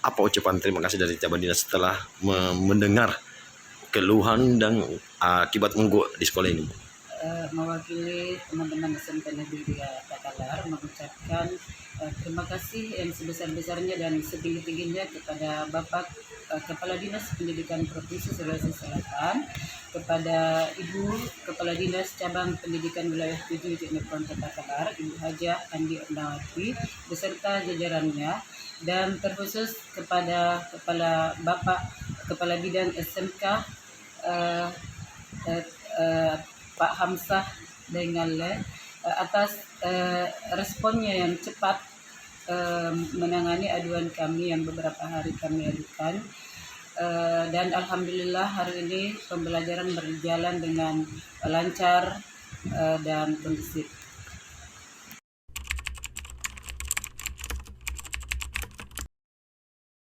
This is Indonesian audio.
Apa ucapan terima kasih dari Cabang Dinas setelah mendengar keluhan dan akibat mogok di sekolah ini? Mewakili teman-teman SMK Negeri Takalar mengucapkan terima kasih yang sebesar-besarnya dan setinggi-tingginya kepada Bapak Kepala Dinas Pendidikan Provinsi Sulawesi Selatan, kepada Ibu Kepala Dinas Cabang Pendidikan Wilayah 7 Jenderal Takalar, Ibu Hajah Andi Ernawati beserta jajarannya, dan terkhusus kepada Bapak Kepala Bidang SMK Pak Hamzah Dengale atas responnya yang cepat menangani aduan kami yang beberapa hari kami adukan, dan alhamdulillah hari ini pembelajaran berjalan dengan lancar dan kondusif.